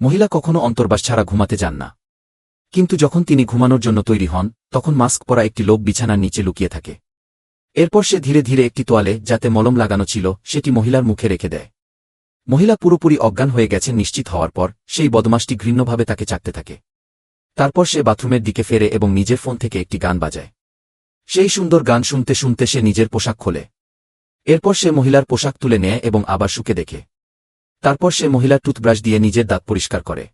মহিলা কখনো অন্তর্বাস ছাড়া ঘুমাতে যান না। কিন্তু যখন তিনি ঘুমানোর জন্য তৈরি হন, তখন মাস্ক পরা একটি লোক বিছানার নিচে লুকিয়ে থাকে। এরপর সে ধীরে ধীরে একটি তোয়ালে, যাতে মলম লাগানো ছিল, সেটি মহিলার মুখে রেখে দেয়। মহিলা পুরোপুরি অজ্ঞান হয়ে গেছেন নিশ্চিত হওয়ার পর সেই বদমাশটি ঘৃণ্যভাবে তাকে চাটতে থাকে। তারপর সে বাথরুমের দিকে ফেরে এবং নিজের ফোন থেকে একটি গান বাজায়। সেই সুন্দর গান শুনতে শুনতে সে নিজের পোশাক খোলে। এরপর সে মহিলার পোশাক তুলে নেয় এবং আবার শুকে দেখে। তারপর সে মহিলার টুথব্রাশ দিয়ে নিজের দাঁত পরিষ্কার করে।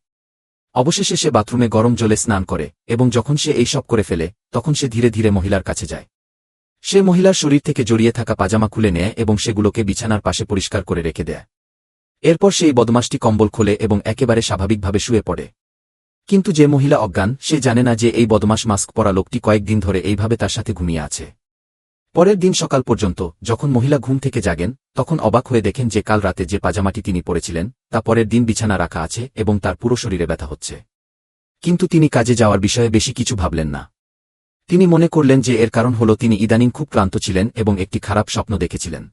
অবশেষে সে বাথরুমে গরম জলে স্নান করে এবং যখন সে এই সব করে ফেলে, তখন সে ধীরে ধীরে মহিলার কাছে যায়। সে মহিলার শরীর থেকে জড়িয়ে থাকা পাজামা খুলে নেয় এবং সেগুলোকে বিছানার পাশে পরিষ্কার করে রেখে দেয়। এরপর সেই বদমাশটি কম্বল খোলে এবং একেবারে স্বাভাবিকভাবে শুয়ে পড়ে। কিন্তু যে মহিলা অজ্ঞান, সে জানে না যে এই বদমাশ মাস্ক পরা লোকটি কয়েকদিন ধরে এইভাবে তার সাথে ঘুমিয়ে আছে। পরের দিন সকাল পর্যন্ত যখন মহিলা ঘুম থেকে জাগেন, তখন অবাক হয়ে দেখেন যে কাল রাতে যে পাজামাটি তিনি পরেছিলেন তা পরের দিন বিছানা রাখা আছে এবং তার পুরো শরীরে ব্যথা হচ্ছে। কিন্তু তিনি কাজে যাওয়ার বিষয়ে বেশি কিছু ভাবলেন না। তিনি মনে করলেন যে এর কারণ হল তিনি ইদানিং খুব ক্লান্ত ছিলেন এবং একটি খারাপ স্বপ্ন দেখেছিলেন।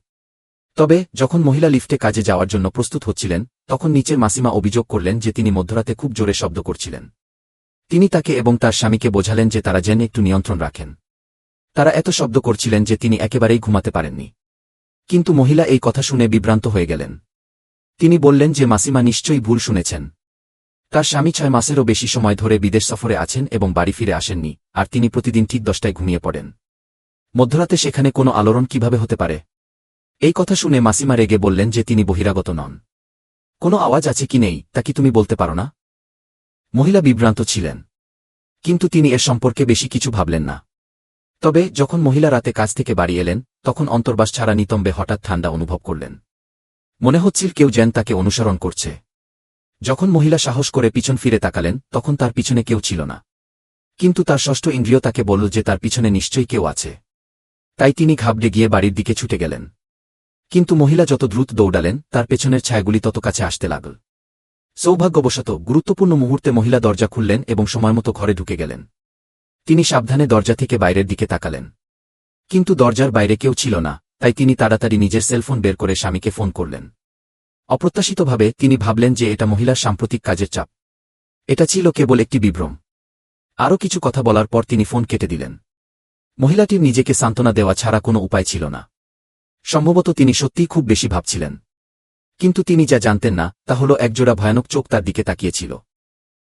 তবে যখন মহিলা লিফটে কাজে যাওয়ার জন্য প্রস্তুত হচ্ছিলেন, তখন নিচের মাসিমা অভিযোগ করলেন যে তিনি মধ্যরাতে খুব জোরে শব্দ করছিলেন। তিনি তাকে এবং তার স্বামীকে বোঝালেন যে তারা যেন একটু নিয়ন্ত্রণ রাখেন। তারা এত শব্দ করছিলেন যে তিনি একেবারেই ঘুমাতে পারেননি। কিন্তু মহিলা এই কথা শুনে বিভ্রান্ত হয়ে গেলেন। তিনি বললেন যে মাসিমা নিশ্চয়ই ভুল শুনেছেন। তার স্বামী 6 মাসেরও বেশি সময় ধরে বিদেশ সফরে আছেন এবং বাড়ি ফিরে আসেননি, আর তিনি প্রতিদিন ঠিক 10টায় ঘুমিয়ে পড়েন। মধ্যরাতে সেখানে কোনো আলোড়ন কিভাবে হতে পারে? এই কথা শুনে মাসিমা রেগে বললেন যে তিনি বহিরাগত নন। কোনো আওয়াজ আছে কি নেই তা কি তুমি বলতে পারো না? মহিলা বিভ্রান্ত ছিলেন, কিন্তু তিনি এর সম্পর্কে বেশি কিছু ভাবলেন না। তবে যখন মহিলা রাতে কাজ থেকে বাড়ি এলেন, তখন অন্তর্বাস ছাড়া নিতম্বে হঠাৎ ঠান্ডা অনুভব করলেন। মনে হচ্ছিল কেউ যেন তাকে অনুসরণ করছে। যখন মহিলা সাহস করে পিছন ফিরে তাকালেন, তখন তার পিছনে কেউ ছিল না। কিন্তু তার ষষ্ঠ ইন্দ্রিয় তাকে বলল যে তার পিছনে নিশ্চয়ই কেউ আছে। তাই তিনি ঘাবড়ে গিয়ে বাড়ির দিকে ছুটে গেলেন। কিন্তু মহিলা যত দ্রুত দৌড়ালেন, তার পেছনের ছায়াগুলি তত কাছে আসতে লাগল। সৌভাগ্যবশত গুরুত্বপূর্ণ মুহূর্তে মহিলা দরজা খুললেন এবং সময়মতো ঘরে ঢুকে গেলেন। তিনি সাবধানে দরজা থেকে বাইরের দিকে তাকালেন। কিন্তু দরজার বাইরে কেউ ছিল না, তাই তিনি তাড়াতাড়ি নিজের সেলফোন বের করে স্বামীকে ফোন করলেন। অপ্রত্যাশিতভাবে তিনি ভাবলেন যে এটা মহিলার সাম্প্রতিক কাজের চাপ। এটা ছিল কেবল একটি বিভ্রম। আরও কিছু কথা বলার পর তিনি ফোন কেটে দিলেন। মহিলাটির নিজেকে সান্ত্বনা দেওয়া ছাড়া কোনো উপায় ছিল না। সম্ভবত তিনি সত্যিই খুব বেশি ভাবছিলেন। কিন্তু তিনি যা জানতেন না তা হল একজোড়া ভয়ানক চোখ তার দিকে তাকিয়েছিল।